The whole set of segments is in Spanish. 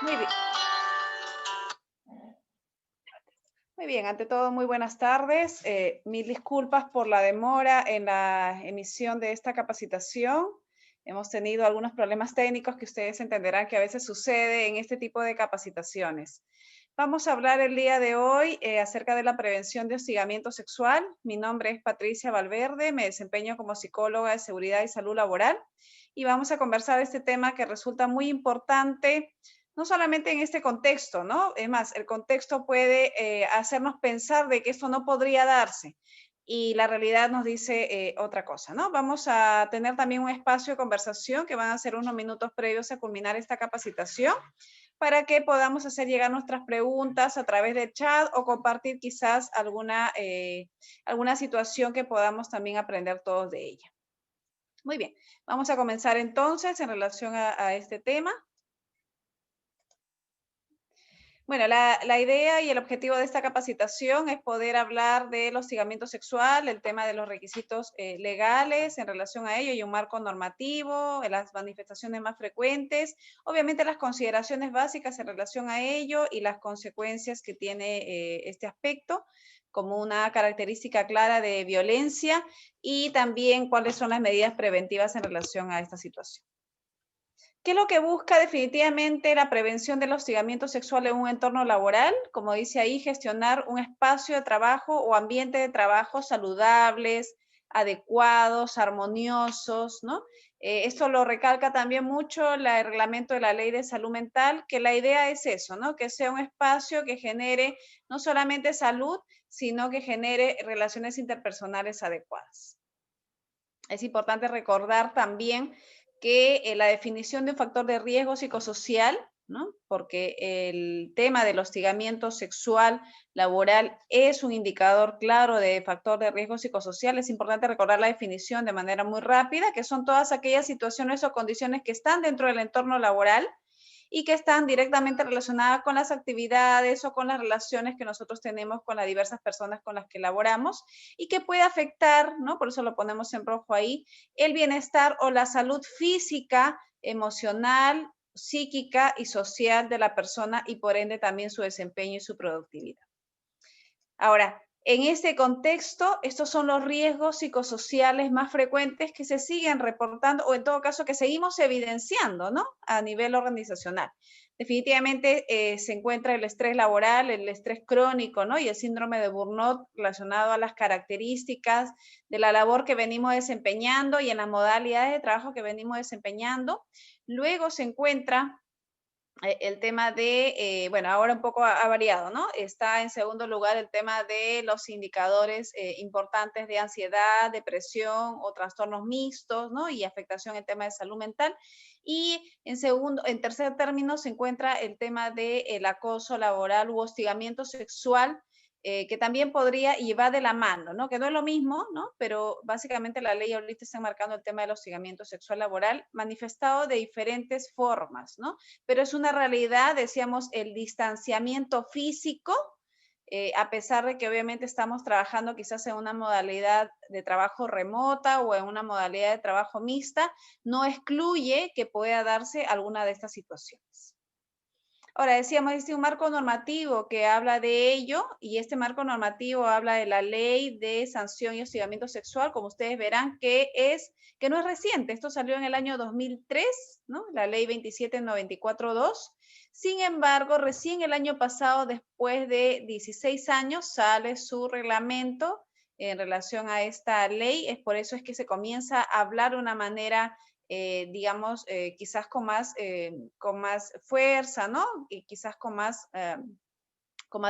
Muy bien. Muy bien, ante todo, muy buenas tardes. Mil disculpas por la demora en la emisión de esta capacitación. Hemos tenido algunos problemas técnicos que ustedes entenderán que a veces sucede en este tipo de capacitaciones. Vamos a hablar el día de hoy acerca de la prevención de hostigamiento sexual. Mi nombre es Patricia Valverde, me desempeño como psicóloga de seguridad y salud laboral y vamos a conversar de este tema que resulta muy importante no solamente en este contexto, ¿no? Es más, el contexto puede hacernos pensar de que esto no podría darse y la realidad nos dice otra cosa, ¿no? Vamos a tener también un espacio de conversación que van a ser unos minutos previos a culminar esta capacitación para que podamos hacer llegar nuestras preguntas a través del chat o compartir quizás alguna situación que podamos también aprender todos de ella. Muy bien, vamos a comenzar entonces en relación a este tema. Bueno, la idea y el objetivo de esta capacitación es poder hablar del hostigamiento sexual, el tema de los requisitos legales en relación a ello y un marco normativo, las manifestaciones más frecuentes, obviamente las consideraciones básicas en relación a ello y las consecuencias que tiene este aspecto como una característica clara de violencia y también cuáles son las medidas preventivas en relación a esta situación. ¿Qué es lo que busca definitivamente la prevención del hostigamiento sexual en un entorno laboral? Como dice ahí, gestionar un espacio de trabajo o ambiente de trabajo saludables, adecuados, armoniosos, ¿no? Esto lo recalca también mucho el reglamento de la Ley de Salud Mental, que la idea es eso, ¿no? Que sea un espacio que genere no solamente salud, sino que genere relaciones interpersonales adecuadas. Es importante recordar también que la definición de un factor de riesgo psicosocial, ¿no? Porque el tema del hostigamiento sexual laboral es un indicador claro de factor de riesgo psicosocial. Es importante recordar la definición de manera muy rápida, que son todas aquellas situaciones o condiciones que están dentro del entorno laboral y que están directamente relacionadas con las actividades o con las relaciones que nosotros tenemos con las diversas personas con las que laboramos y que puede afectar, ¿no? Por eso lo ponemos en rojo ahí, el bienestar o la salud física, emocional, psíquica y social de la persona y por ende también su desempeño y su productividad. Ahora, en este contexto, estos son los riesgos psicosociales más frecuentes que se siguen reportando o en todo caso que seguimos evidenciando, ¿no? A nivel organizacional. Definitivamente se encuentra el estrés laboral, el estrés crónico, ¿no? Y el síndrome de burnout relacionado a las características de la labor que venimos desempeñando y en las modalidades de trabajo que venimos desempeñando. Luego se encuentra el tema de, bueno, ahora un poco ha variado, ¿no? Está en segundo lugar el tema de los indicadores importantes de ansiedad, depresión o trastornos mixtos, ¿no? Y afectación en tema de salud mental. Y en tercer término se encuentra el tema del acoso laboral u hostigamiento sexual que también podría y va de la mano, ¿no? Que no es lo mismo, ¿no? Pero básicamente la ley ahorita está marcando el tema del hostigamiento sexual laboral manifestado de diferentes formas, ¿no? Pero es una realidad, decíamos, el distanciamiento físico, a pesar de que obviamente estamos trabajando quizás en una modalidad de trabajo remota o en una modalidad de trabajo mixta, no excluye que pueda darse alguna de estas situaciones. Ahora, decíamos, existe un marco normativo que habla de ello y este marco normativo habla de la ley de sanción y hostigamiento sexual, como ustedes verán, que no es reciente, esto salió en el año 2003, ¿no? La ley 27942. Sin embargo, recién el año pasado, después de 16 años, sale su reglamento en relación a esta ley. Es por eso es que se comienza a hablar de una manera digamos, quizás con más fuerza, ¿no? Y quizás con más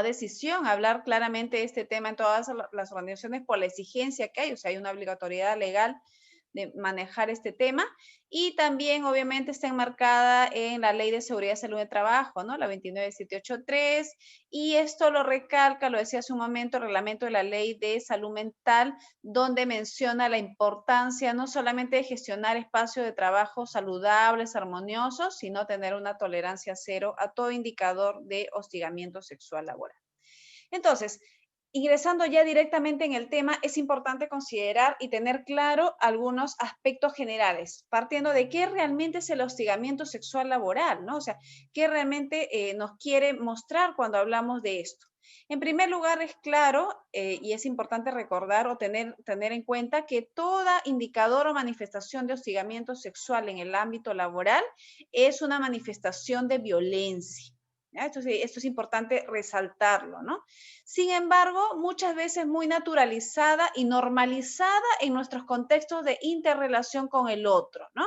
decisión, hablar claramente de este tema en todas las organizaciones por la exigencia que hay, o sea, hay una obligatoriedad legal de manejar este tema y también obviamente está enmarcada en la Ley de Seguridad y Salud de Trabajo, ¿no? La 29783 y esto lo recalca, lo decía hace un momento, el reglamento de la Ley de Salud Mental, donde menciona la importancia no solamente de gestionar espacios de trabajo saludables, armoniosos, sino tener una tolerancia cero a todo indicador de hostigamiento sexual laboral. Entonces, ingresando ya directamente en el tema, es importante considerar y tener claro algunos aspectos generales, partiendo de qué realmente es el hostigamiento sexual laboral, ¿no? O sea, qué realmente nos quiere mostrar cuando hablamos de esto. En primer lugar, es claro y es importante recordar o tener en cuenta que toda indicador o manifestación de hostigamiento sexual en el ámbito laboral es una manifestación de violencia. ¿Ya? Esto es importante resaltarlo, ¿no? Sin embargo, muchas veces muy naturalizada y normalizada en nuestros contextos de interrelación con el otro, ¿no?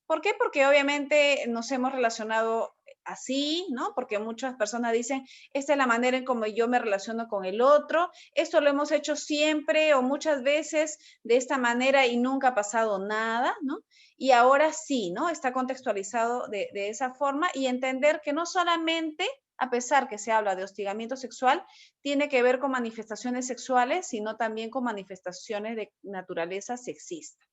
¿Por qué? Porque obviamente nos hemos relacionado así, ¿no? Porque muchas personas dicen, esta es la manera en cómo yo me relaciono con el otro, esto lo hemos hecho siempre o muchas veces de esta manera y nunca ha pasado nada, ¿no? Y ahora sí, ¿no? Está contextualizado de esa forma y entender que no solamente, a pesar que se habla de hostigamiento sexual, tiene que ver con manifestaciones sexuales, sino también con manifestaciones de naturaleza sexista.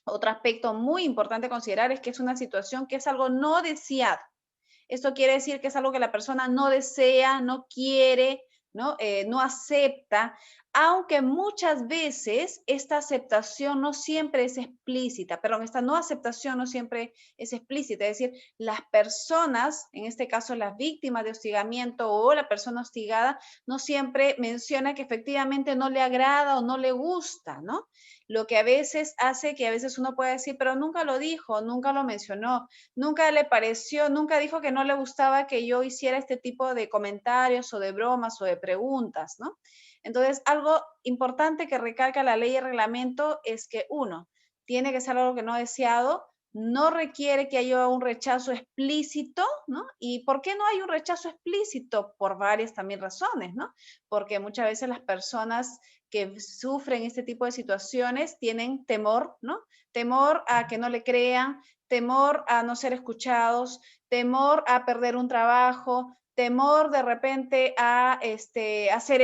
Otro aspecto muy importante a considerar es que es una situación que es algo no deseado. Esto quiere decir que es algo que la persona no desea, no quiere, ¿no? No acepta, aunque muchas veces esta aceptación no siempre es explícita, perdón, esta no aceptación no siempre es explícita, es decir, las personas, en este caso las víctimas de hostigamiento o la persona hostigada, no siempre menciona que efectivamente no le agrada o no le gusta, ¿no? Lo que a veces hace que a veces uno pueda decir, pero nunca lo dijo, nunca lo mencionó, nunca le pareció, nunca dijo que no le gustaba que yo hiciera este tipo de comentarios o de bromas o de preguntas, ¿no? Entonces, algo importante que recalca la ley y el reglamento es que uno, tiene que ser algo que no deseado, no requiere que haya un rechazo explícito, ¿no? ¿Y por qué no hay un rechazo explícito? Por varias también razones, ¿no? Porque muchas veces las personas que sufren este tipo de situaciones tienen temor, ¿no? Temor a que no le crean, temor a no ser escuchados, temor a perder un trabajo, temor de repente a ser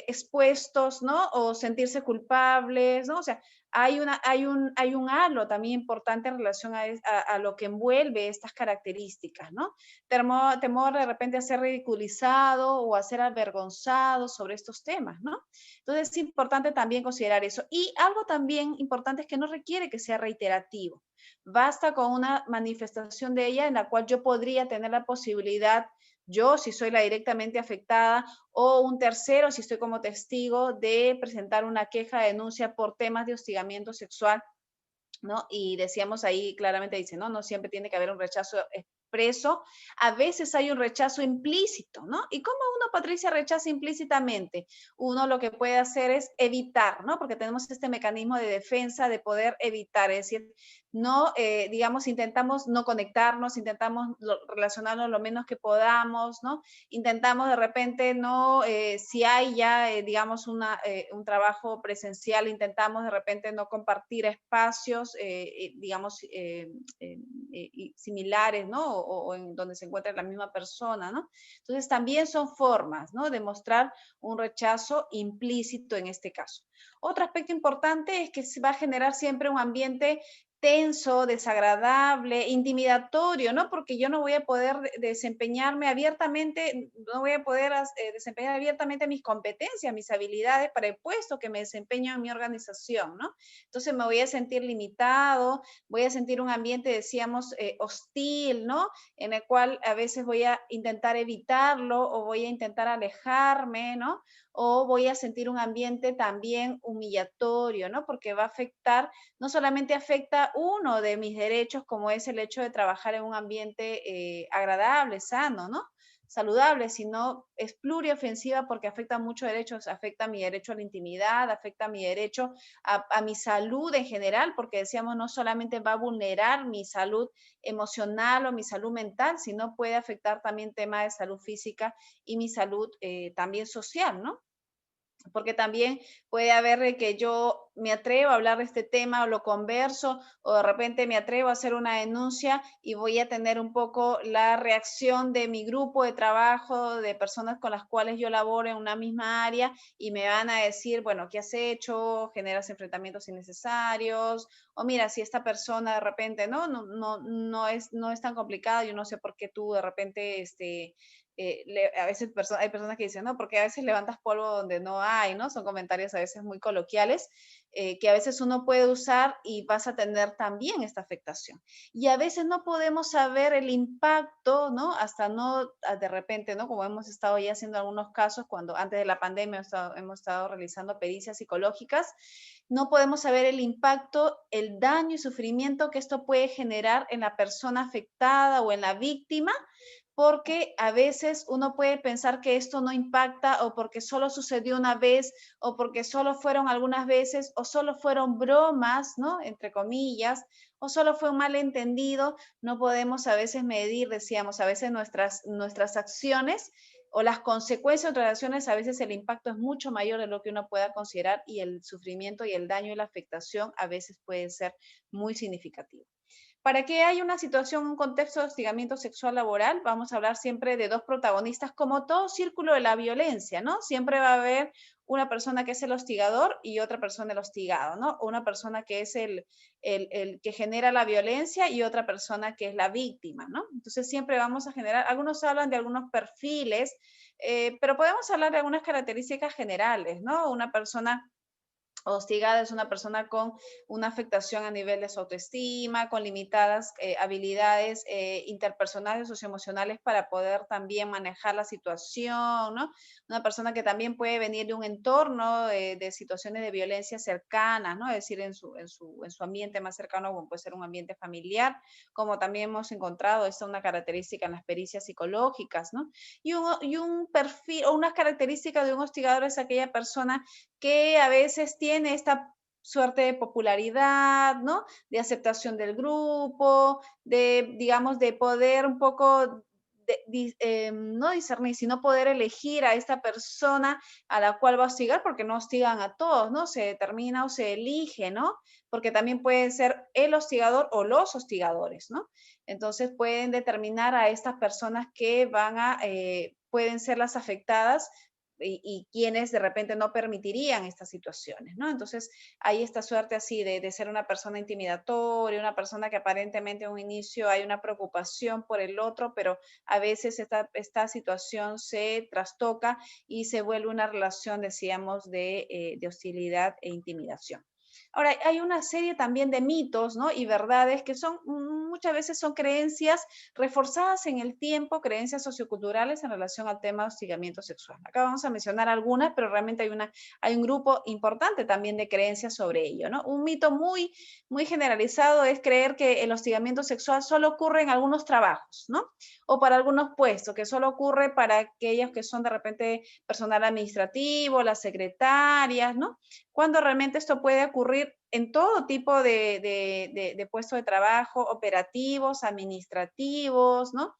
expuestos, ¿no? O sentirse culpables, ¿no? O sea, hay un halo también importante en relación a lo que envuelve estas características, ¿no? Temor de repente a ser ridiculizado o a ser avergonzado sobre estos temas, ¿no? Entonces es importante también considerar eso. Y algo también importante es que no requiere que sea reiterativo. Basta con una manifestación de ella en la cual yo podría tener la posibilidad, yo si soy la directamente afectada o un tercero si estoy como testigo de presentar una queja, denuncia por temas de hostigamiento sexual, ¿no? Y decíamos ahí claramente, dice, no, no siempre tiene que haber un rechazo expreso, a veces hay un rechazo implícito, ¿no? ¿Y cómo uno, Patricia, rechaza implícitamente? Uno lo que puede hacer es evitar, ¿no? Porque tenemos este mecanismo de defensa de poder evitar, es decir, no, digamos, intentamos no conectarnos, intentamos relacionarnos lo menos que podamos, ¿no? Intentamos de repente no, si hay ya, digamos, un trabajo presencial, intentamos de repente no compartir espacios, digamos, similares, ¿no? O en donde se encuentra la misma persona, ¿no? Entonces, también son formas, ¿no? De mostrar un rechazo implícito en este caso. Otro aspecto importante es que se va a generar siempre un ambiente tenso, desagradable, intimidatorio, ¿no? Porque yo no voy a poder desempeñarme abiertamente, no voy a poder desempeñar abiertamente mis competencias, mis habilidades para el puesto que me desempeño en mi organización, ¿no? Entonces me voy a sentir limitado, voy a sentir un ambiente, decíamos, hostil, ¿no? En el cual a veces voy a intentar evitarlo o voy a intentar alejarme, ¿no? O voy a sentir un ambiente también humillatorio, ¿no? Porque va a afectar, no solamente afecta uno de mis derechos, como es el hecho de trabajar en un ambiente agradable, sano, ¿no? Saludable, sino es pluriofensiva porque afecta muchos derechos, afecta mi derecho a la intimidad, afecta mi derecho a mi salud en general, porque decíamos, no solamente va a vulnerar mi salud emocional o mi salud mental, sino puede afectar también temas de salud física y mi salud también social, ¿no? Porque también puede haber que yo me atrevo a hablar de este tema o lo converso, o de repente me atrevo a hacer una denuncia y voy a tener un poco la reacción de mi grupo de trabajo, de personas con las cuales yo laboro en una misma área y me van a decir, bueno, ¿qué has hecho? Generas enfrentamientos innecesarios, o mira, si esta persona de repente, no es tan complicada, yo no sé por qué tú de repente, a veces hay personas que dicen, no, porque a veces levantas polvo donde no hay, ¿no? Son comentarios a veces muy coloquiales, que a veces uno puede usar y vas a tener también esta afectación. Y a veces no podemos saber el impacto, ¿no? Hasta no, de repente, ¿no? Como hemos estado ya haciendo algunos casos, cuando antes de la pandemia hemos estado realizando pericias psicológicas, no podemos saber el impacto, el daño y sufrimiento que esto puede generar en la persona afectada o en la víctima, porque a veces uno puede pensar que esto no impacta o porque solo sucedió una vez o porque solo fueron algunas veces o solo fueron bromas, ¿no? Entre comillas, o solo fue un malentendido. No podemos a veces medir, decíamos, a veces nuestras acciones o las consecuencias de otras acciones, a veces el impacto es mucho mayor de lo que uno pueda considerar y el sufrimiento y el daño y la afectación a veces puede ser muy significativo. Para que haya una situación, un contexto de hostigamiento sexual laboral, vamos a hablar siempre de dos protagonistas, como todo círculo de la violencia, ¿no? Siempre va a haber una persona que es el hostigador y otra persona el hostigado, ¿no? Una persona que es el que genera la violencia y otra persona que es la víctima, ¿no? Entonces siempre vamos a generar, algunos hablan de algunos perfiles, pero podemos hablar de algunas características generales, ¿no? Una persona hostigada es una persona con una afectación a nivel de su autoestima, con limitadas habilidades interpersonales, socioemocionales para poder también manejar la situación, ¿no? Una persona que también puede venir de un entorno de situaciones de violencia cercanas, ¿no? Es decir, en su ambiente más cercano, como puede ser un ambiente familiar, como también hemos encontrado, esta es una característica en las pericias psicológicas, ¿no? Y un perfil o unas características de un hostigador es aquella persona que a veces tiene esta suerte de popularidad, ¿no? De aceptación del grupo, de, digamos, de poder un poco, no discernir, sino poder elegir a esta persona a la cual va a hostigar, porque no hostigan a todos, ¿no? Se determina o se elige, ¿no? Porque también puede ser el hostigador o los hostigadores, ¿no? Entonces pueden determinar a estas personas que pueden ser las afectadas y quienes de repente no permitirían estas situaciones, ¿no? Entonces, hay esta suerte así de ser una persona intimidatoria, una persona que aparentemente en un inicio hay una preocupación por el otro, pero a veces esta situación se trastoca y se vuelve una relación, decíamos, de hostilidad e intimidación. Ahora, hay una serie también de mitos, ¿no? Y verdades que son, muchas veces son creencias reforzadas en el tiempo, creencias socioculturales en relación al tema de hostigamiento sexual. Acá vamos a mencionar algunas, pero realmente hay un grupo importante también de creencias sobre ello, ¿no? Un mito muy generalizado es creer que el hostigamiento sexual solo ocurre en algunos trabajos, ¿no? O para algunos puestos, que solo ocurre para aquellos que son de repente personal administrativo, las secretarias, ¿no? Cuando realmente esto puede ocurrir en todo tipo de puestos de trabajo, operativos, administrativos, ¿no?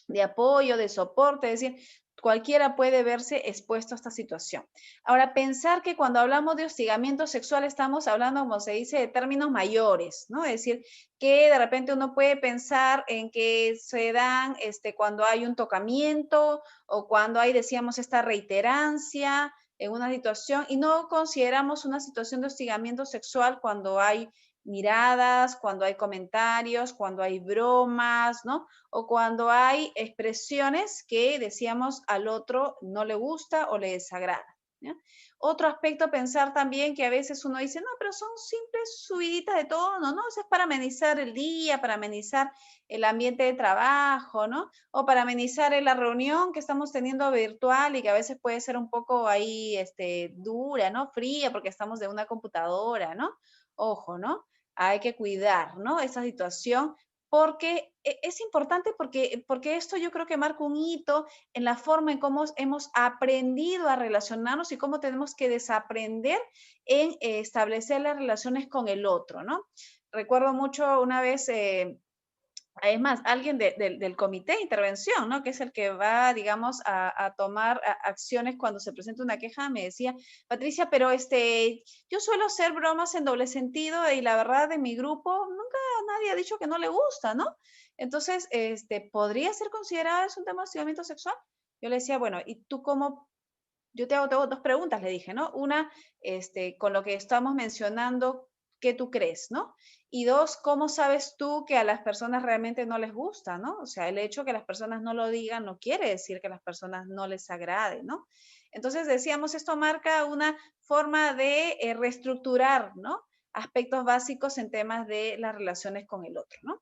De apoyo, de soporte, es decir, cualquiera puede verse expuesto a esta situación. Ahora, pensar que cuando hablamos de hostigamiento sexual estamos hablando, como se dice, de términos mayores, ¿no? Es decir, que de repente uno puede pensar en que se dan cuando hay un tocamiento o cuando hay, decíamos, esta reiterancia en una situación y no consideramos una situación de hostigamiento sexual cuando hay miradas, cuando hay comentarios, cuando hay bromas, ¿no? O cuando hay expresiones que decíamos al otro no le gusta o le desagrada. ¿Ya? Otro aspecto, pensar también que a veces uno dice, no, pero son simples subiditas de tono, ¿no? Eso es para amenizar el día, para amenizar el ambiente de trabajo, ¿no? O para amenizar la reunión que estamos teniendo virtual y que a veces puede ser un poco ahí dura, ¿no? Fría porque estamos de una computadora, ¿no? Ojo, ¿no? Hay que cuidar, ¿no? Esa situación porque es importante porque esto yo creo que marca un hito en la forma en cómo hemos aprendido a relacionarnos y cómo tenemos que desaprender en establecer las relaciones con el otro, ¿no? Recuerdo mucho una vez es más, alguien del comité de intervención, ¿no? Que es el que va, digamos, a tomar acciones cuando se presenta una queja, me decía, Patricia, pero yo suelo hacer bromas en doble sentido y la verdad de mi grupo nunca nadie ha dicho que no le gusta, ¿no? Entonces, ¿podría ser considerado es un tema de hostigamiento sexual? Yo le decía, bueno, ¿y tú cómo? Yo te hago dos preguntas, le dije, ¿no? Una, con lo que estamos mencionando, ¿qué tú crees, no? Y dos, ¿cómo sabes tú que a las personas realmente no les gusta, no? O sea, el hecho que las personas no lo digan no quiere decir que a las personas no les agrade, ¿no? Entonces decíamos, esto marca una forma de reestructurar, ¿no? Aspectos básicos en temas de las relaciones con el otro, ¿no?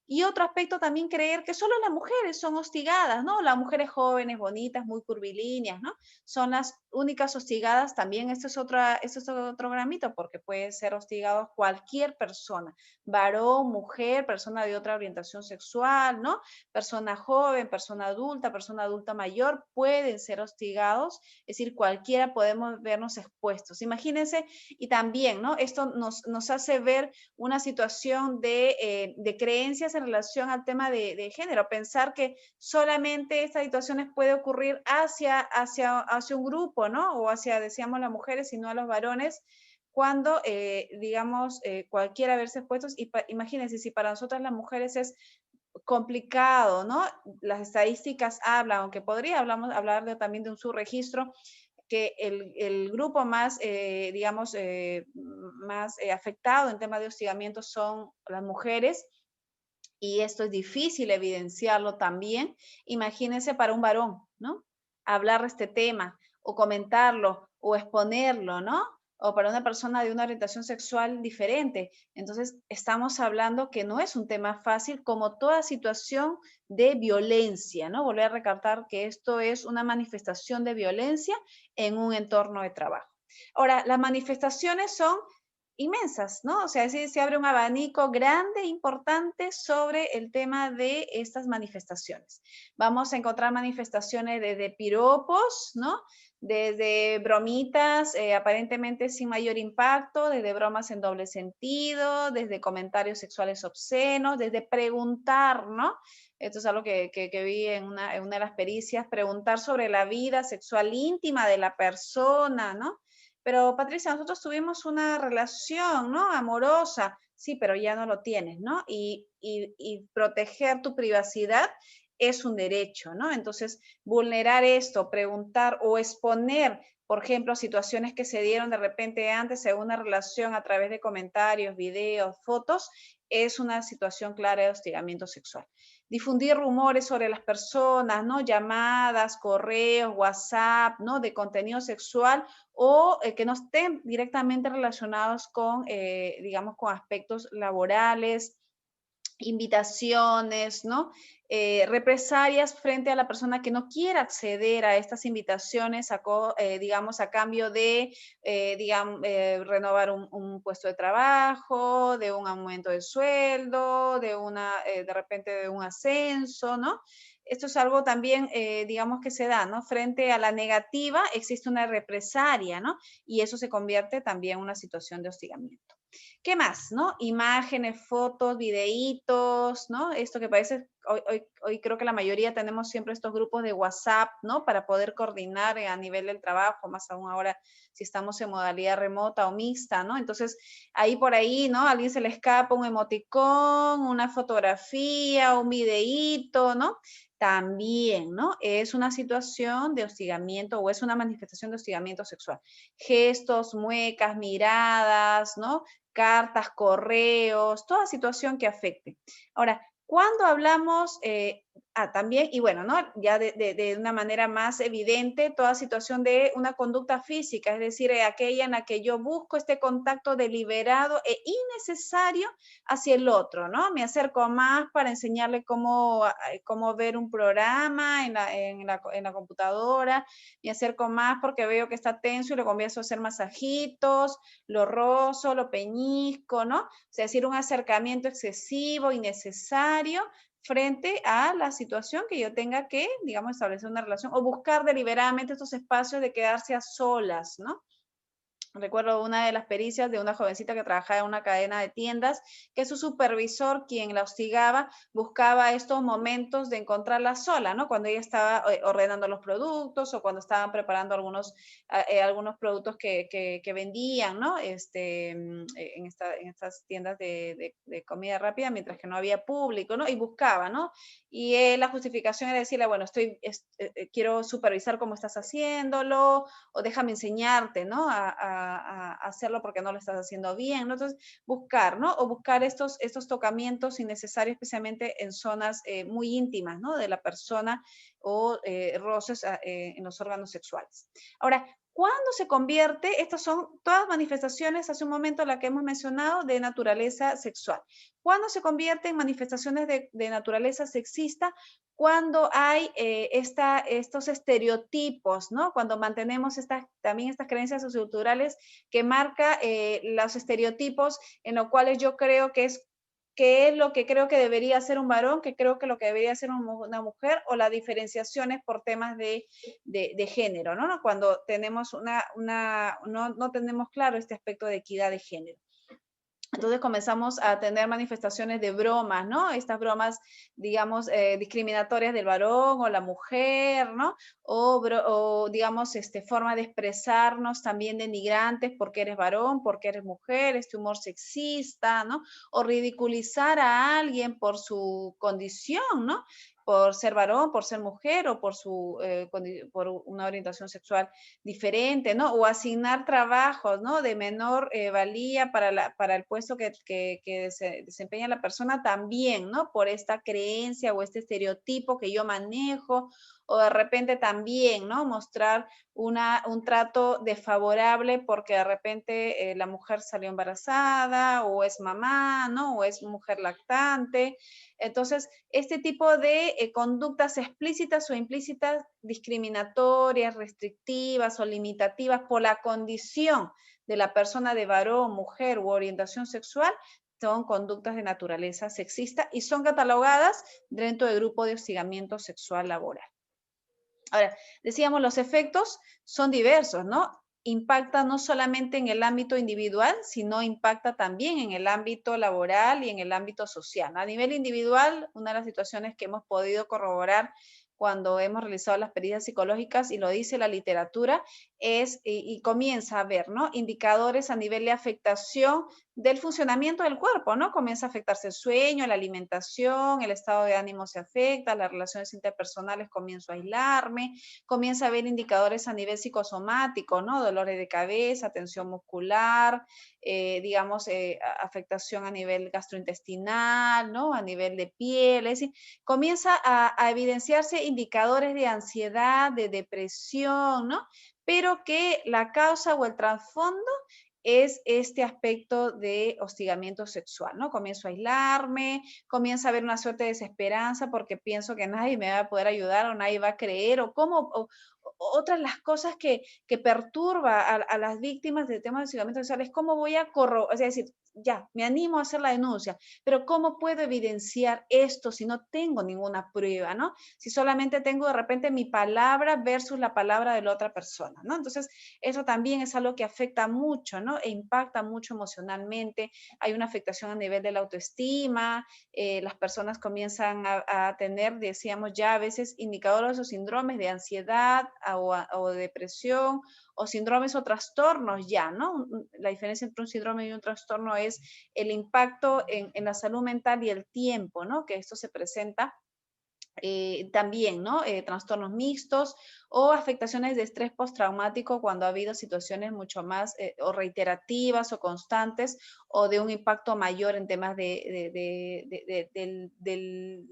Y otro aspecto también creer que solo las mujeres son hostigadas, ¿no? Las mujeres jóvenes, bonitas, muy curvilíneas, ¿no? Son las únicas hostigadas. También esto es otro gramito, porque puede ser hostigado cualquier persona, varón, mujer, persona de otra orientación sexual, ¿no? Persona joven, persona adulta mayor, pueden ser hostigados, es decir, cualquiera podemos vernos expuestos. Imagínense, y también, ¿no? Esto nos hace ver una situación de creencias en relación al tema de género, pensar que solamente estas situaciones puede ocurrir hacia un grupo, ¿no? O hacia, decíamos, las mujeres y no a los varones, cuando, digamos, cualquiera verse expuestos, y imagínense, si para nosotras las mujeres es complicado, ¿no? Las estadísticas hablan, aunque podría hablar también de un subregistro, que el grupo más, digamos, más afectado en tema de hostigamiento son las mujeres, y esto es difícil evidenciarlo también. Imagínense para un varón, ¿no? Hablar de este tema o comentarlo o exponerlo, ¿no? O para una persona de una orientación sexual diferente. Entonces, estamos hablando que no es un tema fácil, como toda situación de violencia, ¿no? Volver a recalcar que esto es una manifestación de violencia en un entorno de trabajo. Ahora, las manifestaciones son inmensas, ¿no? O sea, se abre un abanico grande, importante sobre el tema de estas manifestaciones. Vamos a encontrar manifestaciones desde piropos, ¿no? Desde bromitas aparentemente sin mayor impacto, desde bromas en doble sentido, desde comentarios sexuales obscenos, desde preguntar, ¿no? Esto es algo que vi en una de las pericias, preguntar sobre la vida sexual íntima de la persona, ¿no? Pero Patricia, nosotros tuvimos una relación, ¿no? Amorosa, sí, pero ya no lo tienes, ¿no? Y proteger tu privacidad es un derecho, ¿no? Entonces, vulnerar esto, preguntar o exponer, por ejemplo, situaciones que se dieron de repente antes en una relación a través de comentarios, videos, fotos, es una situación clara de hostigamiento sexual. Difundir rumores sobre las personas, ¿no? Llamadas, correos, WhatsApp, ¿no? De contenido sexual o que no estén directamente relacionados con, digamos, con aspectos laborales, invitaciones, ¿no? Represalias frente a la persona que no quiera acceder a estas invitaciones, digamos, a cambio de, digamos, renovar un puesto de trabajo, de un aumento de sueldo, de repente de un ascenso, ¿no? Esto es algo también, digamos, que se da, ¿no? Frente a la negativa existe una represalia, ¿no? Y eso se convierte también en una situación de hostigamiento. ¿Qué más, no? Imágenes, fotos, videitos, ¿no? Esto que parece, hoy creo que la mayoría tenemos siempre estos grupos de WhatsApp, ¿no? Para poder coordinar a nivel del trabajo, más aún ahora si estamos en modalidad remota o mixta, ¿no? Entonces, ahí por ahí, ¿no? A alguien se le escapa un emoticón, una fotografía, un videíto, ¿no? También, ¿no? Es una situación de hostigamiento o es una manifestación de hostigamiento sexual. Gestos, muecas, miradas, ¿no? Cartas, correos, toda situación que afecte. Ahora, cuando hablamos también, y bueno, ¿no? Ya de una manera más evidente, toda situación de una conducta física, es decir, aquella en la que yo busco este contacto deliberado e innecesario hacia el otro, ¿no? Me acerco más para enseñarle cómo ver un programa en la computadora, me acerco más porque veo que está tenso y le comienzo a hacer masajitos, lo rozo, lo peñisco, ¿no? O sea, es decir, un acercamiento excesivo, innecesario, frente a la situación que yo tenga que, digamos, establecer una relación o buscar deliberadamente estos espacios de quedarse a solas, ¿no? Recuerdo una de las pericias de una jovencita que trabajaba en una cadena de tiendas, que su supervisor, quien la hostigaba, buscaba estos momentos de encontrarla sola, ¿no? Cuando ella estaba ordenando los productos o cuando estaban preparando algunos productos que vendían, ¿no? En estas tiendas de comida rápida, mientras que no había público, ¿no? Y buscaba, ¿no? Y la justificación era decirle, bueno, quiero supervisar cómo estás haciéndolo, o déjame enseñarte, ¿no? A hacerlo porque no lo estás haciendo bien, ¿no? Entonces, buscar, ¿no? O buscar estos tocamientos innecesarios, especialmente en zonas muy íntimas, ¿no? De la persona o roces en los órganos sexuales. Ahora, ¿cuándo se convierte? Estas son todas manifestaciones, hace un momento la que hemos mencionado, de naturaleza sexual. ¿Cuándo se convierte en manifestaciones de naturaleza sexista? Cuando hay estos estereotipos, ¿no? Cuando mantenemos también estas creencias socioculturales que marca los estereotipos en los cuales yo creo que es lo que creo que debería ser un varón, que creo que lo que debería ser una mujer, o las diferenciaciones por temas de género, ¿no? Cuando tenemos no tenemos claro este aspecto de equidad de género. Entonces comenzamos a tener manifestaciones de bromas, ¿no? Estas bromas, digamos, discriminatorias del varón o la mujer, ¿no? O digamos, forma de expresarnos también denigrantes porque eres varón, porque eres mujer, este humor sexista, ¿no? O ridiculizar a alguien por su condición, ¿no? Por ser varón, por ser mujer o por una orientación sexual diferente, ¿no? O asignar trabajos, ¿no? De menor valía para el puesto que desempeña la persona también, ¿no? Por esta creencia o este estereotipo que yo manejo, o de repente también, ¿no? Mostrar un trato desfavorable porque de repente la mujer salió embarazada o es mamá, ¿no? O es mujer lactante. Entonces, este tipo de conductas explícitas o implícitas, discriminatorias, restrictivas o limitativas por la condición de la persona de varón, mujer u orientación sexual, son conductas de naturaleza sexista y son catalogadas dentro del grupo de hostigamiento sexual laboral. Ahora, decíamos, los efectos son diversos, ¿no? Impacta no solamente en el ámbito individual, sino impacta también en el ámbito laboral y en el ámbito social. A nivel individual, una de las situaciones que hemos podido corroborar cuando hemos realizado las pericias psicológicas, y lo dice la literatura, y comienza a ver, ¿no? Indicadores a nivel de afectación del funcionamiento del cuerpo, ¿no? Comienza a afectarse el sueño, la alimentación, el estado de ánimo se afecta, las relaciones interpersonales comienzo a aislarme, comienza a haber indicadores a nivel psicosomático, ¿no? Dolores de cabeza, tensión muscular, digamos, afectación a nivel gastrointestinal, ¿no? A nivel de piel, es decir, comienza a evidenciarse indicadores de ansiedad, de depresión, ¿no? Pero que la causa o el trasfondo es este aspecto de hostigamiento sexual, ¿no? Comienzo a aislarme, comienza a haber una suerte de desesperanza porque pienso que nadie me va a poder ayudar o nadie va a creer, otras las cosas que perturba a las víctimas de temas de hostigamiento sexual es cómo voy a corroborar, es decir, ya, me animo a hacer la denuncia, pero ¿cómo puedo evidenciar esto si no tengo ninguna prueba, ¿no? Si solamente tengo de repente mi palabra versus la palabra de la otra persona, ¿no? Entonces, eso también es algo que afecta mucho, ¿no? E impacta mucho emocionalmente. Hay una afectación a nivel de la autoestima, las personas comienzan a tener, decíamos ya, a veces indicadores o síndromes de ansiedad o de depresión, o síndromes o trastornos ya, ¿no? La diferencia entre un síndrome y un trastorno es el impacto en la salud mental y el tiempo, ¿no? Que esto se presenta también, ¿no? Trastornos mixtos o afectaciones de estrés postraumático cuando ha habido situaciones mucho más o reiterativas o constantes o de un impacto mayor en temas de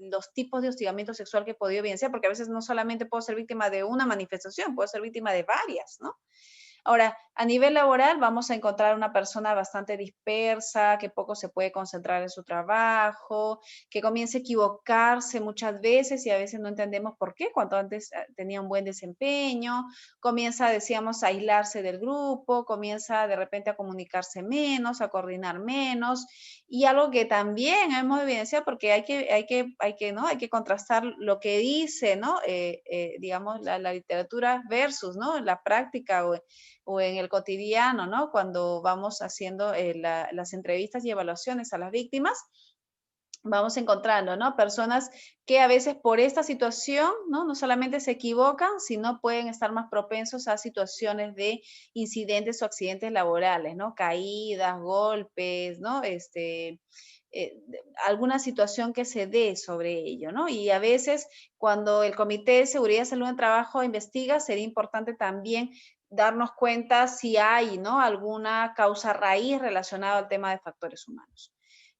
los tipos de hostigamiento sexual que he podido evidenciar, porque a veces no solamente puedo ser víctima de una manifestación, puedo ser víctima de varias, ¿no? Ahora, a nivel laboral vamos a encontrar una persona bastante dispersa, que poco se puede concentrar en su trabajo, que comienza a equivocarse muchas veces y a veces no entendemos por qué, cuando antes tenía un buen desempeño, comienza, decíamos, a aislarse del grupo, comienza de repente a comunicarse menos, a coordinar menos, y algo que también hemos evidenciado porque ¿no? Hay que contrastar lo que dice, ¿no? Digamos, la literatura versus, ¿no? La práctica o en el cotidiano, ¿no? Cuando vamos haciendo las entrevistas y evaluaciones a las víctimas, vamos encontrando, ¿no? Personas que a veces por esta situación, ¿no? No solamente se equivocan, sino pueden estar más propensos a situaciones de incidentes o accidentes laborales, ¿no? Caídas, golpes, ¿no? Alguna situación que se dé sobre ello, ¿no? Y a veces cuando el Comité de Seguridad y Salud en Trabajo investiga, sería importante también darnos cuenta si hay, ¿no? Alguna causa raíz relacionada al tema de factores humanos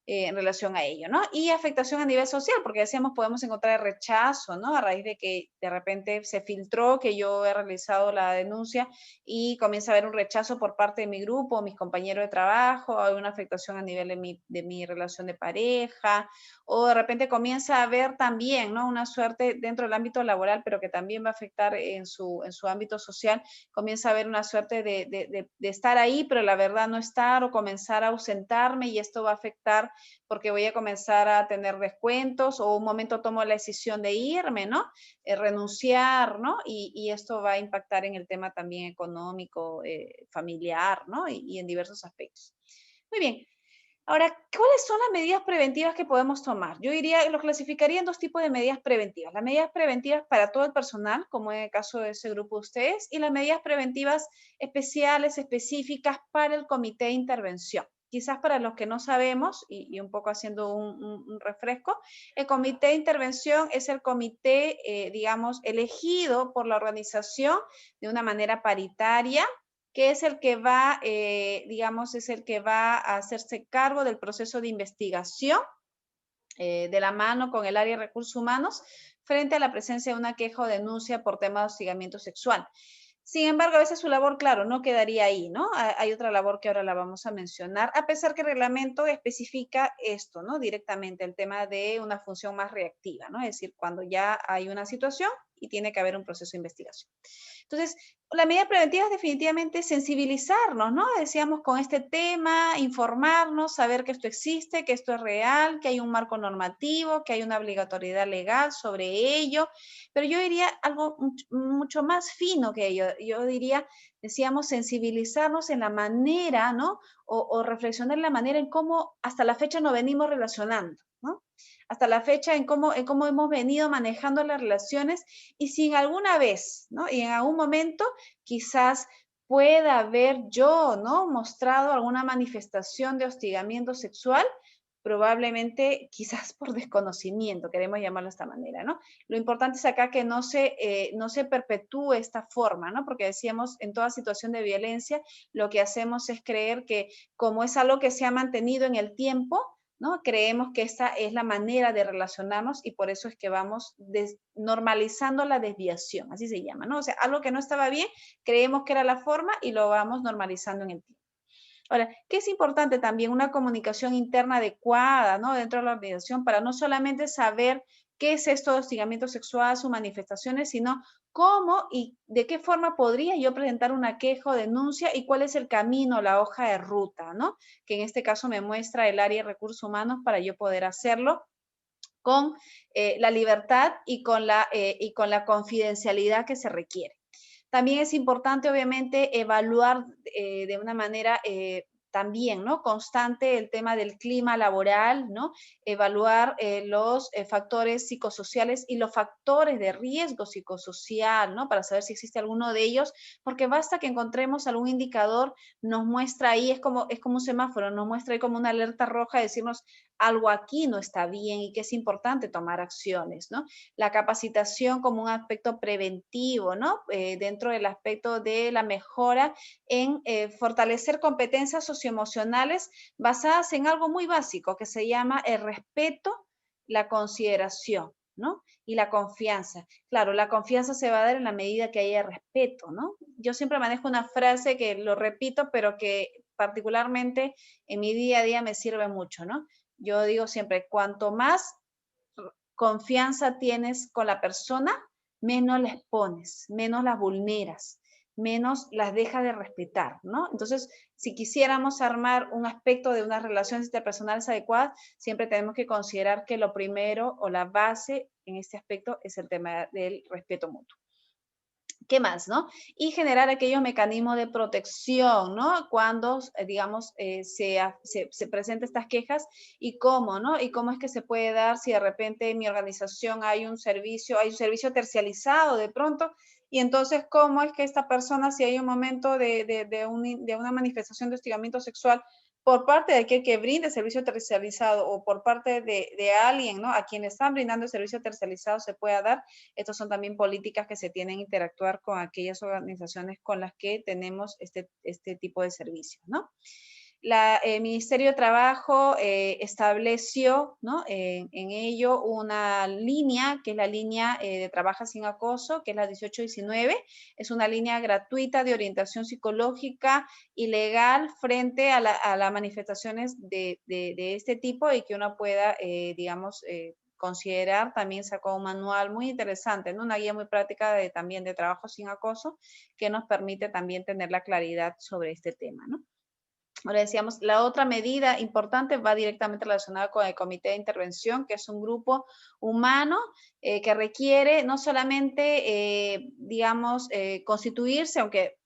en relación a ello, ¿no? Y afectación a nivel social, porque decíamos, podemos encontrar rechazo, ¿no? A raíz de que de repente se filtró que yo he realizado la denuncia y comienza a haber un rechazo por parte de mi grupo, mis compañeros de trabajo, hay una afectación a nivel de mi relación de pareja, o de repente comienza a haber también, ¿no? Una suerte dentro del ámbito laboral, pero que también va a afectar en su ámbito social, comienza a haber una suerte de estar ahí, pero la verdad no estar o comenzar a ausentarme y esto va a afectar porque voy a comenzar a tener descuentos o un momento tomo la decisión de irme, ¿no? Renunciar, ¿no? Y esto va a impactar en el tema también económico, familiar, ¿no? Y en diversos aspectos. Muy bien. Ahora, ¿cuáles son las medidas preventivas que podemos tomar? Yo diría, lo clasificaría en dos tipos de medidas preventivas. Las medidas preventivas para todo el personal, como en el caso de ese grupo de ustedes, y las medidas preventivas especiales, específicas para el comité de intervención. Quizás para los que no sabemos, y un poco haciendo un refresco, el comité de intervención es el comité, digamos, elegido por la organización de una manera paritaria, que es el que va, digamos, es el que va a hacerse cargo del proceso de investigación de la mano con el área de recursos humanos frente a la presencia de una queja o denuncia por tema de hostigamiento sexual. Sin embargo, a veces su labor, claro, no quedaría ahí, ¿no? Hay otra labor que ahora la vamos a mencionar, a pesar que el reglamento especifica esto, ¿no? Directamente el tema de una función más reactiva, ¿no? Es decir, cuando ya hay una situación y tiene que haber un proceso de investigación. Entonces, la medida preventiva es definitivamente sensibilizarnos, ¿no? Decíamos con este tema, informarnos, saber que esto existe, que esto es real, que hay un marco normativo, que hay una obligatoriedad legal sobre ello, pero yo diría algo mucho más fino que ello. Yo diría, decíamos, sensibilizarnos en la manera, ¿no? O reflexionar en la manera en cómo hasta la fecha nos venimos relacionando, ¿no? Hasta la fecha en cómo hemos venido manejando las relaciones y si en alguna vez, ¿no? Y en algún momento quizás pueda haber yo, ¿no? Mostrado alguna manifestación de hostigamiento sexual, probablemente quizás por desconocimiento, queremos llamarlo de esta manera, ¿no? Lo importante es acá que no se perpetúe esta forma, ¿no? Porque decíamos, en toda situación de violencia, lo que hacemos es creer que como es algo que se ha mantenido en el tiempo, ¿no? Creemos que esta es la manera de relacionarnos y por eso es que vamos normalizando la desviación, así se llama, ¿no? O sea, algo que no estaba bien, creemos que era la forma y lo vamos normalizando en el tiempo. Ahora, ¿qué es importante también? Una comunicación interna adecuada, ¿no? Dentro de la organización para no solamente saber qué es esto de hostigamiento sexual, sus manifestaciones, sino cómo y de qué forma podría yo presentar una queja o denuncia y cuál es el camino, la hoja de ruta, ¿no? Que en este caso me muestra el área de recursos humanos para yo poder hacerlo con la libertad y con la confidencialidad que se requiere. También es importante, obviamente, evaluar de una manera también, ¿no? Constante el tema del clima laboral, ¿no? Evaluar los factores psicosociales y los factores de riesgo psicosocial, ¿no? Para saber si existe alguno de ellos, porque basta que encontremos algún indicador, nos muestra ahí, es como un semáforo, nos muestra ahí como una alerta roja, decirnos algo aquí no está bien y que es importante tomar acciones, ¿no? La capacitación como un aspecto preventivo, ¿no? Dentro del aspecto de la mejora en fortalecer competencias socioemocionales basadas en algo muy básico que se llama el respeto, la consideración, ¿no? Y la confianza. Claro, la confianza se va a dar en la medida que haya respeto, ¿no? Yo siempre manejo una frase que lo repito, pero que particularmente en mi día a día me sirve mucho, ¿no? Yo digo siempre, cuanto más confianza tienes con la persona, menos la expones, menos la vulneras, menos las dejas de respetar, ¿no? Entonces, si quisiéramos armar un aspecto de unas relaciones interpersonales adecuadas, siempre tenemos que considerar que lo primero o la base en este aspecto es el tema del respeto mutuo. ¿Qué más, no? Y generar aquellos mecanismos de protección, ¿no? Cuando, digamos, se presentan estas quejas y cómo, ¿no? Y cómo es que se puede dar si de repente en mi organización hay un servicio tercializado de pronto, y entonces cómo es que esta persona, si hay un momento de una manifestación de hostigamiento sexual por parte de aquel que brinde servicio tercializado o por parte de alguien, ¿no? A quien le están brindando el servicio tercializado se pueda dar. Estas son también políticas que se tienen que interactuar con aquellas organizaciones con las que tenemos este tipo de servicios, ¿no? El Ministerio de Trabajo estableció, ¿no? En ello una línea, que es la línea de Trabaja sin Acoso, que es la 1819. Es una línea gratuita de orientación psicológica y legal frente a las manifestaciones de este tipo y que uno pueda, digamos, considerar. También sacó un manual muy interesante, ¿no? Una guía muy práctica también de trabajo sin acoso que nos permite también tener la claridad sobre este tema, ¿no? Ahora decíamos, la otra medida importante va directamente relacionada con el comité de intervención, que es un grupo humano que requiere no solamente, digamos, constituirse, aunque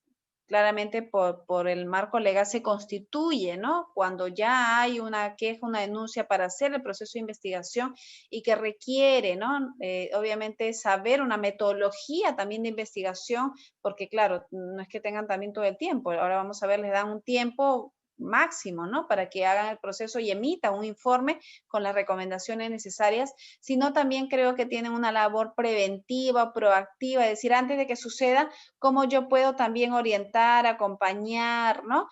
claramente por el marco legal se constituye, ¿no? Cuando ya hay una queja, una denuncia para hacer el proceso de investigación y que requiere, ¿no? Obviamente saber una metodología también de investigación, porque claro, no es que tengan también todo el tiempo, ahora vamos a ver, les dan un tiempo máximo, ¿no? Para que hagan el proceso y emitan un informe con las recomendaciones necesarias, sino también creo que tienen una labor preventiva, proactiva, es decir, antes de que suceda, cómo yo puedo también orientar, acompañar, ¿no?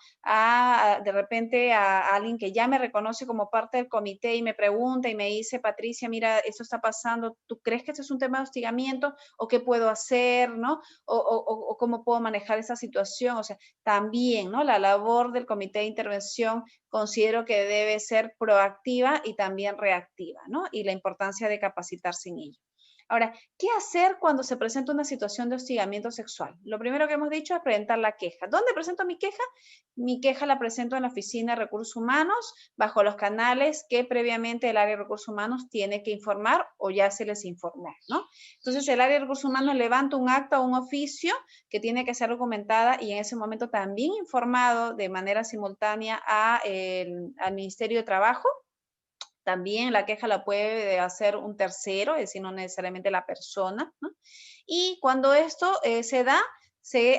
De repente a alguien que ya me reconoce como parte del comité y me pregunta y me dice, Patricia, mira, esto está pasando, ¿tú crees que esto es un tema de hostigamiento? ¿O qué puedo hacer, no? O cómo puedo manejar esa situación. O sea, también, ¿no? La labor del comité de intervención considero que debe ser proactiva y también reactiva, ¿no? Y la importancia de capacitarse en ello. Ahora, ¿qué hacer cuando se presenta una situación de hostigamiento sexual? Lo primero que hemos dicho es presentar la queja. ¿Dónde presento mi queja? Mi queja la presento en la Oficina de Recursos Humanos, bajo los canales que previamente el área de Recursos Humanos tiene que informar o ya se les informó, ¿no? Entonces, el área de Recursos Humanos levanta un acta o un oficio que tiene que ser documentada y en ese momento también informado de manera simultánea al Ministerio de Trabajo. También la queja la puede hacer un tercero, es decir, no necesariamente la persona, ¿no? Y cuando esto se da, se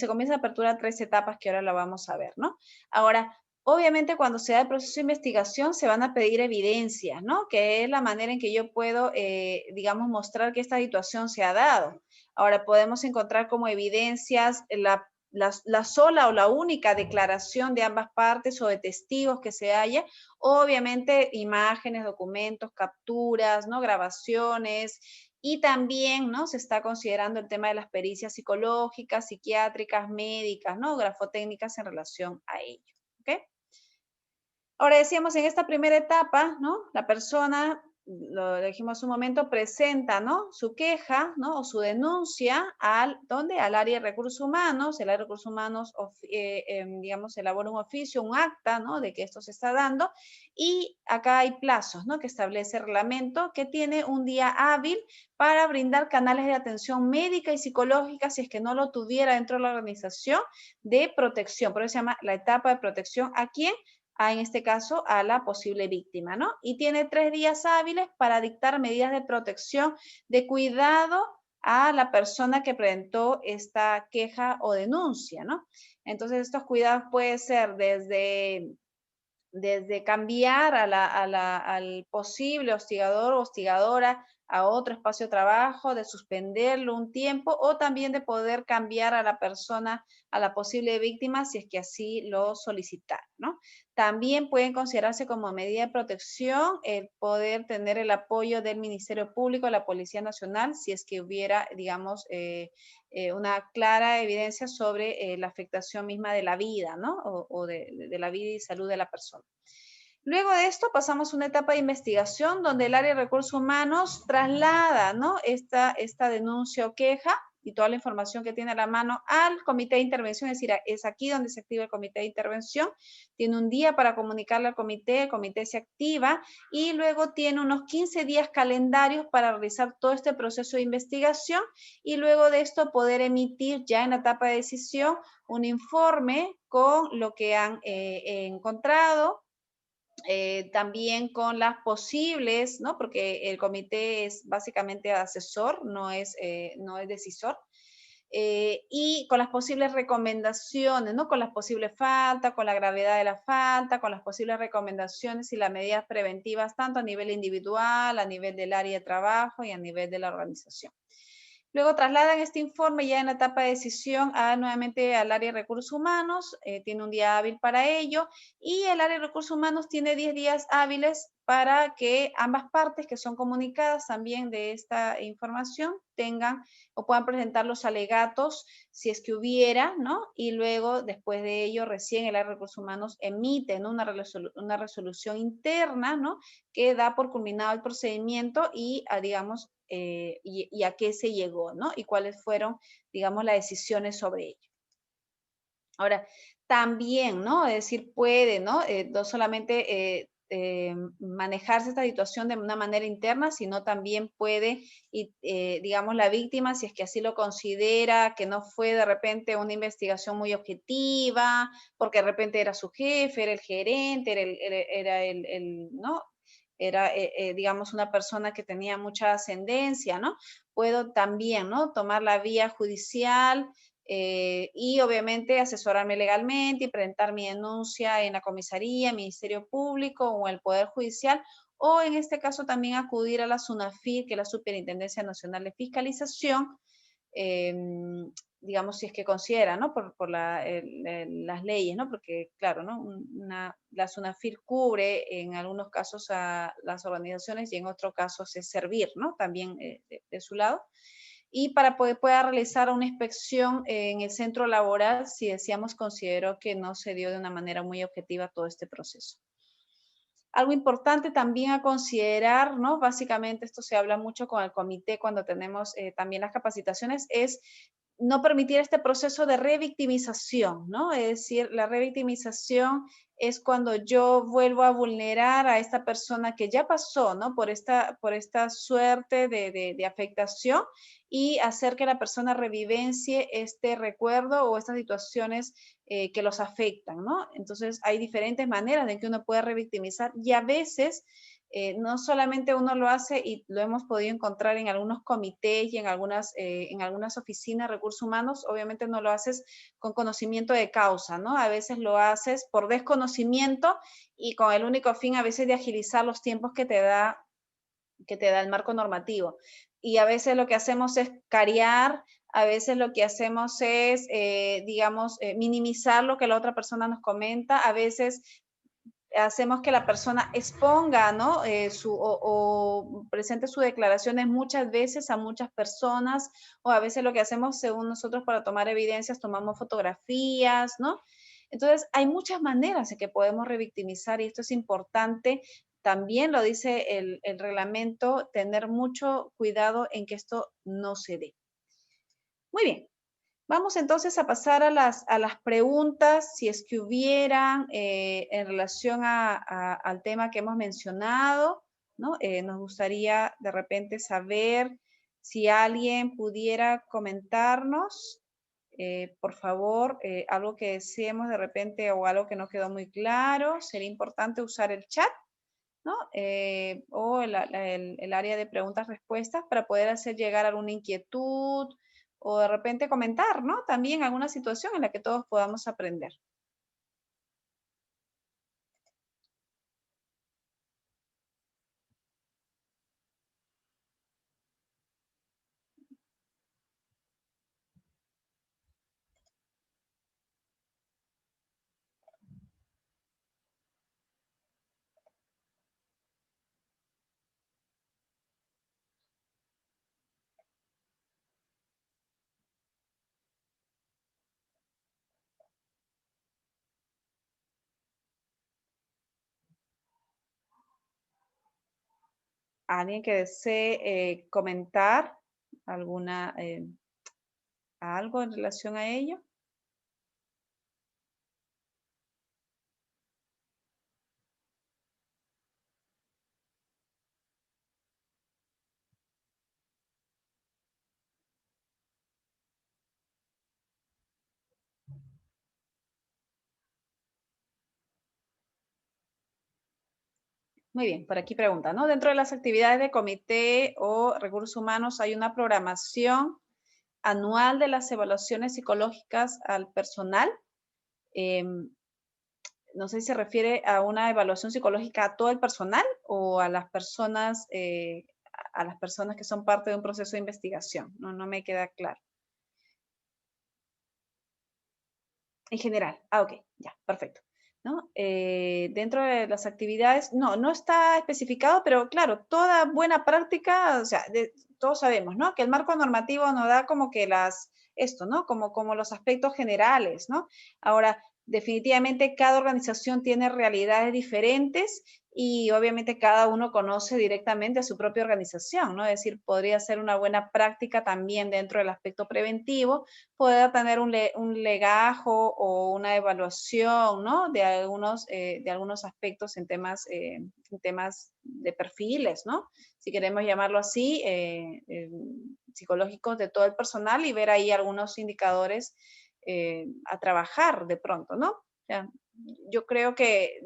comienza a aperturar 3 etapas que ahora la vamos a ver, ¿no? Ahora, obviamente cuando se da el proceso de investigación se van a pedir evidencias, ¿no? Que es la manera en que yo puedo, digamos, mostrar que esta situación se ha dado. Ahora, podemos encontrar como evidencias la sola o la única declaración de ambas partes o de testigos que se haya, obviamente imágenes, documentos, capturas, ¿no? Grabaciones, y también, ¿no? Se está considerando el tema de las pericias psicológicas, psiquiátricas, médicas, ¿no? Grafotécnicas en relación a ello, ¿ok? Ahora decíamos en esta primera etapa, ¿no? La persona, lo dijimos un momento, presenta, ¿no? Su queja, ¿no? O su denuncia ¿dónde? Al área de recursos humanos. El área de recursos humanos, digamos, elabora un oficio, un acta, ¿no? De que esto se está dando. Y acá hay plazos, ¿no? Que establece el reglamento, que tiene un día hábil para brindar canales de atención médica y psicológica, si es que no lo tuviera dentro de la organización, de protección. Por eso se llama la etapa de protección. ¿A quién? En este caso, a la posible víctima, ¿no? Y tiene 3 días hábiles para dictar medidas de protección, de cuidado a la persona que presentó esta queja o denuncia, ¿no? Entonces, estos cuidados pueden ser desde cambiar al posible hostigador o hostigadora a otro espacio de trabajo, de suspenderlo un tiempo o también de poder cambiar a la persona, a la posible víctima, si es que así lo solicitaran, ¿no? También pueden considerarse como medida de protección el poder tener el apoyo del Ministerio Público, la Policía Nacional, si es que hubiera, digamos, una clara evidencia sobre la afectación misma de la vida, ¿no? O de la vida y salud de la persona. Luego de esto pasamos a una etapa de investigación donde el área de recursos humanos traslada, ¿no? esta denuncia o queja y toda la información que tiene a la mano al comité de intervención, es decir, es aquí donde se activa el comité de intervención, tiene un día para comunicarle al comité, el comité se activa y luego tiene unos 15 días calendarios para realizar todo este proceso de investigación y luego de esto poder emitir ya en la etapa de decisión un informe con lo que han encontrado, también con las posibles, ¿no? Porque el comité es básicamente asesor, no es decisor. Y con las posibles recomendaciones, ¿no? Con las posibles faltas, con la gravedad de la falta, con las posibles recomendaciones y las medidas preventivas, tanto a nivel individual, a nivel del área de trabajo y a nivel de la organización. Luego trasladan este informe ya en la etapa de decisión nuevamente al área de recursos humanos, tiene un día hábil para ello y el área de recursos humanos tiene 10 días hábiles para que ambas partes que son comunicadas también de esta información tengan o puedan presentar los alegatos si es que hubiera, ¿no? Y luego, después de ello, recién el área de recursos humanos emite, ¿no? Una resolución interna, ¿no? Que da por culminado el procedimiento y, digamos, y a qué se llegó, ¿no? Y cuáles fueron, digamos, las decisiones sobre ello. Ahora, también, ¿no? Es decir, puede, ¿no? No solamente manejarse esta situación de una manera interna, sino también puede, y, digamos, la víctima, si es que así lo considera, que no fue de repente una investigación muy objetiva, porque de repente era su jefe, era el gerente, ¿no? Era, digamos, una persona que tenía mucha ascendencia, ¿no? Puedo también, ¿no? Tomar la vía judicial y obviamente asesorarme legalmente y presentar mi denuncia en la comisaría, Ministerio Público o en el Poder Judicial, o en este caso también acudir a la SUNAFIR, que es la Superintendencia Nacional de Fiscalización, eh, digamos, si es que considera, ¿no? Por las leyes, ¿no? Porque, claro, ¿no? La SUNAFIR cubre en algunos casos a las organizaciones y en otros casos es servir, ¿no? También de su lado y para poder pueda realizar una inspección en el centro laboral si decíamos considero que no se dio de una manera muy objetiva todo este proceso. Algo importante también a considerar, ¿no? Básicamente esto se habla mucho con el comité cuando tenemos también las capacitaciones, es no permitir este proceso de revictimización, ¿no? Es decir, la revictimización es cuando yo vuelvo a vulnerar a esta persona que ya pasó, ¿no? Por esta suerte de afectación y hacer que la persona revivencie este recuerdo o estas situaciones que los afectan, ¿no? Entonces, hay diferentes maneras de que uno puede revictimizar y a veces no solamente uno lo hace y lo hemos podido encontrar en algunos comités y en algunas oficinas de recursos humanos, obviamente no lo haces con conocimiento de causa, ¿no? A veces lo haces por desconocimiento y con el único fin a veces de agilizar los tiempos que te da el marco normativo. Y a veces lo que hacemos es cariar, a veces lo que hacemos es, digamos, minimizar lo que la otra persona nos comenta, a veces hacemos que la persona exponga, ¿no? O presente sus declaraciones muchas veces a muchas personas, o a veces lo que hacemos, según nosotros, para tomar evidencias, tomamos fotografías, ¿no? Entonces, hay muchas maneras en que podemos revictimizar y esto es importante. También lo dice el reglamento, tener mucho cuidado en que esto no se dé. Muy bien. Vamos entonces a pasar a las preguntas, si es que hubieran en relación al tema que hemos mencionado, ¿no? Nos gustaría de repente saber si alguien pudiera comentarnos, por favor, algo que deseemos de repente o algo que no quedó muy claro. Sería importante usar el chat, ¿no? O el área de preguntas-respuestas para poder hacer llegar alguna inquietud o de repente comentar, ¿no? También alguna situación en la que todos podamos aprender. ¿Alguien que desee comentar alguna ¿Algo en relación a ello? Muy bien, por aquí pregunta, ¿no? Dentro de las actividades de comité o recursos humanos hay una programación anual de las evaluaciones psicológicas al personal. Em, no sé si se refiere a una evaluación psicológica a todo el personal o a las personas que son parte de un proceso de investigación. No, no me queda claro. En general. Ah, ok, ya, perfecto. ¿No? Dentro de las actividades, no, no está especificado, pero claro, toda buena práctica, o sea, todos sabemos, ¿no? Que el marco normativo nos da como que esto, ¿no? Como los aspectos generales, ¿no? Ahora, definitivamente cada organización tiene realidades diferentes y obviamente cada uno conoce directamente a su propia organización, ¿no? Es decir, podría ser una buena práctica también dentro del aspecto preventivo pueda tener un legajo o una evaluación, ¿no? De algunos aspectos en temas de perfiles, ¿no? Si queremos llamarlo así, psicológicos de todo el personal y ver ahí algunos indicadores a trabajar de pronto, ¿no? O sea, yo creo que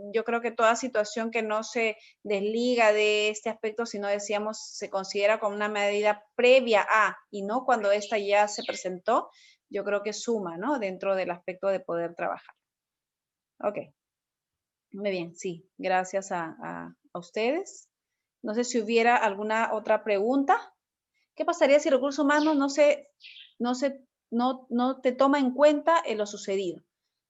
toda situación que no se desliga de este aspecto, sino decíamos, se considera como una medida previa a y no cuando esta ya se presentó, yo creo que suma, ¿no? Dentro del aspecto de poder trabajar. Ok, muy bien, sí, gracias a ustedes. No sé si hubiera alguna otra pregunta. ¿Qué pasaría si recursos humanos no se, no te toma en cuenta en lo sucedido?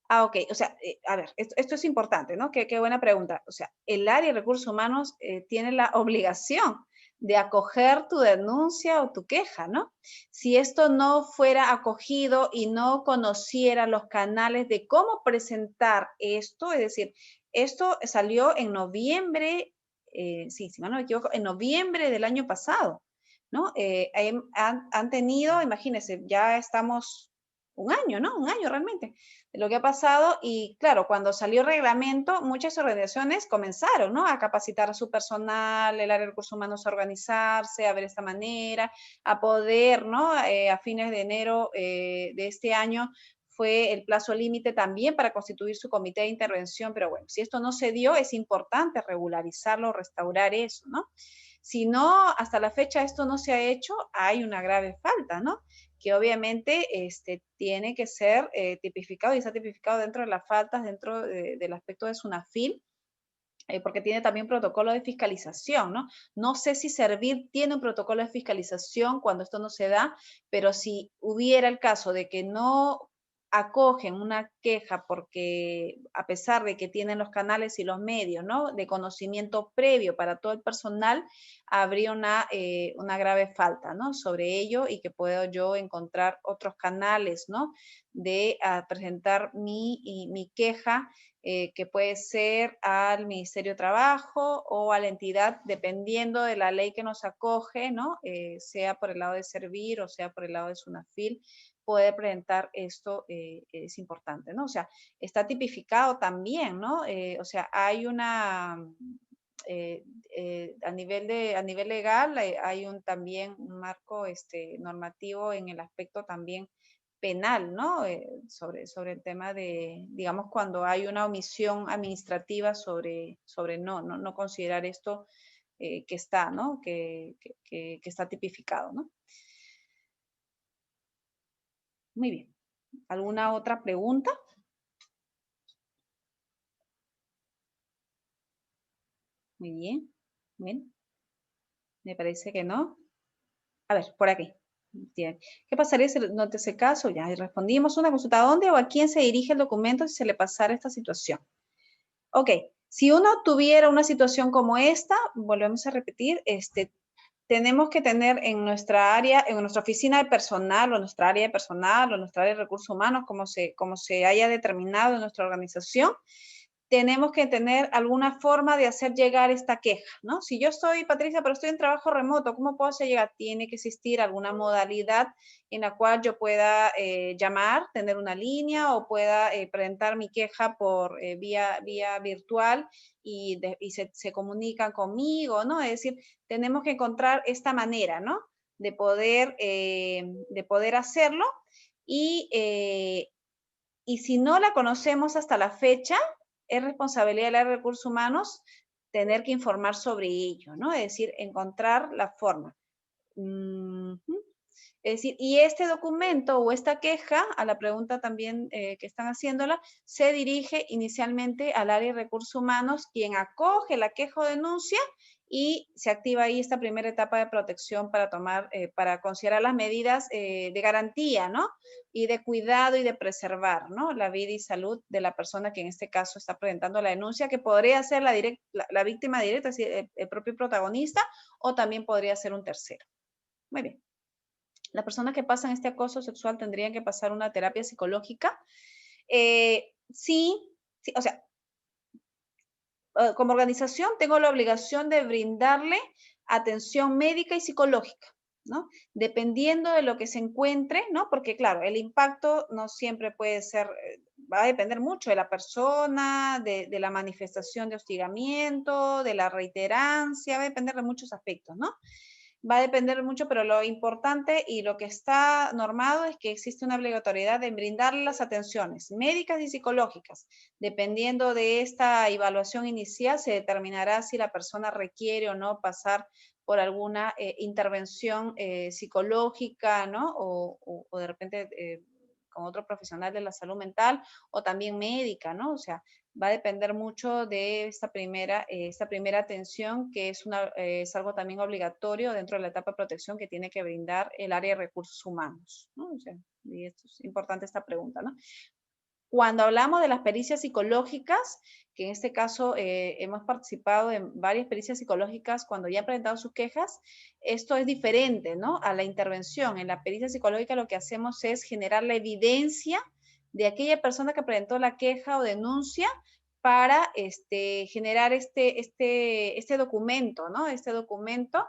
Ah, ok. O sea, a ver, esto es importante, ¿no? Qué buena pregunta. O sea, el área de recursos humanos tiene la obligación de acoger tu denuncia o tu queja, ¿no? Si esto no fuera acogido y no conociera los canales de cómo presentar esto, es decir, esto salió en noviembre, sí, si mal no me equivoco, en noviembre del año pasado, ¿no? Han tenido, imagínense, ya estamos un año, ¿no? Un año realmente de lo que ha pasado y claro, cuando salió el reglamento, muchas organizaciones comenzaron, ¿no? A capacitar a su personal, el área de recursos humanos a organizarse, a ver esta manera, a poder, ¿no? A fines de enero de este año fue el plazo límite también para constituir su comité de intervención, pero bueno, si esto no se dio, es importante regularizarlo, restaurar eso, ¿no? Si no, hasta la fecha esto no se ha hecho, hay una grave falta, ¿no? Que obviamente tiene que ser tipificado y está tipificado dentro de las faltas, del aspecto de SUNAFIL, porque tiene también protocolo de fiscalización, ¿no? No sé si Servir tiene un protocolo de fiscalización cuando esto no se da, pero si hubiera el caso de que no acogen una queja porque a pesar de que tienen los canales y los medios, ¿no? De conocimiento previo para todo el personal, habría una grave falta, ¿no? Sobre ello y que puedo yo encontrar otros canales, ¿no? De presentar mi queja que puede ser al Ministerio de Trabajo o a la entidad, dependiendo de la ley que nos acoge, ¿no? Sea por el lado de Servir o sea por el lado de SUNAFIL, puede presentar esto, es importante, ¿no? O sea, está tipificado también, ¿no? O sea, hay eh, a nivel legal hay también un marco normativo en el aspecto también penal, ¿no? Sobre el tema de, digamos, cuando hay una omisión administrativa sobre no considerar esto que está, ¿no? Que está tipificado, ¿no? Muy bien. ¿Alguna otra pregunta? Muy bien. Bien. Me parece que no. A ver, por aquí. Bien. ¿Qué pasaría si no te hace caso? Ya respondimos. Una consulta. ¿A dónde o a quién se dirige el documento si se le pasara esta situación? Ok, si uno tuviera una situación como esta, volvemos a repetir, tenemos que tener en nuestra área, en nuestra oficina de personal o nuestra área de personal o nuestra área de recursos humanos, como se haya determinado en nuestra organización, tenemos que tener alguna forma de hacer llegar esta queja, ¿no? Si yo estoy, Patricia, pero estoy en trabajo remoto, ¿cómo puedo hacer llegar? Tiene que existir alguna modalidad en la cual yo pueda llamar, tener una línea o pueda presentar mi queja por vía virtual y se comunican conmigo, ¿no? Es decir, tenemos que encontrar esta manera, ¿no? De poder hacerlo y si no la conocemos hasta la fecha, es responsabilidad del área de recursos humanos tener que informar sobre ello, ¿no? Es decir, encontrar la forma. Es decir, y este documento o esta queja, a la pregunta también que están haciéndola, se dirige inicialmente al área de recursos humanos, quien acoge la queja o denuncia y se activa ahí esta primera etapa de protección para tomar, para considerar las medidas de garantía, ¿no? Y de cuidado y de preservar, ¿no? La vida y salud de la persona que en este caso está presentando la denuncia, que podría ser la víctima directa, es decir, el propio protagonista, o también podría ser un tercero. Muy bien. Las personas que pasan este acoso sexual tendrían que pasar una terapia psicológica. Sí, o sea, como organización tengo la obligación de brindarle atención médica y psicológica, ¿no? Dependiendo de lo que se encuentre, ¿no? Porque claro, el impacto no siempre puede ser, va a depender mucho de la persona, de la manifestación de hostigamiento, de la reiterancia, va a depender de muchos aspectos, ¿no? Va a depender mucho, pero lo importante y lo que está normado es que existe una obligatoriedad de brindarle las atenciones médicas y psicológicas. Dependiendo de esta evaluación inicial, se determinará si la persona requiere o no pasar por alguna intervención psicológica, ¿no? O de repente con otro profesional de la salud mental o también médica, ¿no? O sea, va a depender mucho de esta primera atención, que es algo también obligatorio dentro de la etapa de protección que tiene que brindar el área de recursos humanos, ¿no? O sea, y esto es importante esta pregunta, ¿no? Cuando hablamos de las pericias psicológicas, que en este caso hemos participado en varias pericias psicológicas cuando ya han presentado sus quejas, esto es diferente, ¿no? A la intervención. En la pericia psicológica lo que hacemos es generar la evidencia de aquella persona que presentó la queja o denuncia para generar este documento, ¿no? Este documento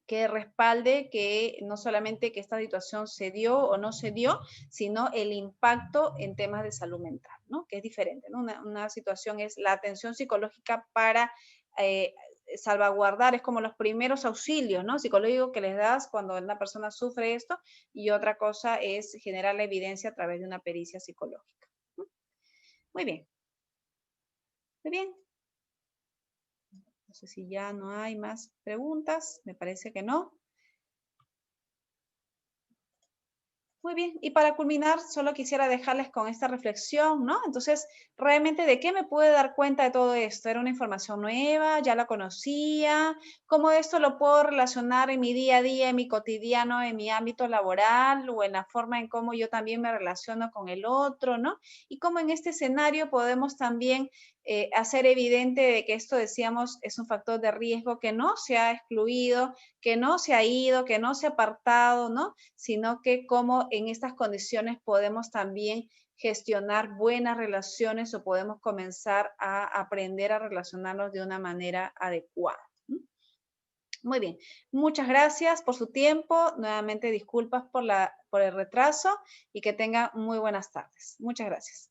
que respalde que no solamente que esta situación se dio o no se dio, sino el impacto en temas de salud mental, ¿no? Que es diferente, ¿no? Una situación es la atención psicológica para salvaguardar, es como los primeros auxilios, ¿no? Psicológicos que les das cuando una persona sufre esto, y otra cosa es generar la evidencia a través de una pericia psicológica. Muy bien. Muy bien. No sé si ya no hay más preguntas, me parece que no. Muy bien, y para culminar, solo quisiera dejarles con esta reflexión, ¿no? Entonces, realmente, ¿de qué me pude dar cuenta de todo esto? ¿Era una información nueva? ¿Ya la conocía? ¿Cómo esto lo puedo relacionar en mi día a día, en mi cotidiano, en mi ámbito laboral o en la forma en cómo yo también me relaciono con el otro, ¿no? Y cómo en este escenario podemos también hacer evidente de que esto, decíamos, es un factor de riesgo que no se ha excluido, que no se ha ido, que no se ha apartado, ¿no? Sino que cómo en estas condiciones podemos también gestionar buenas relaciones o podemos comenzar a aprender a relacionarnos de una manera adecuada. Muy bien, muchas gracias por su tiempo. Nuevamente disculpas por el retraso y que tenga muy buenas tardes. Muchas gracias.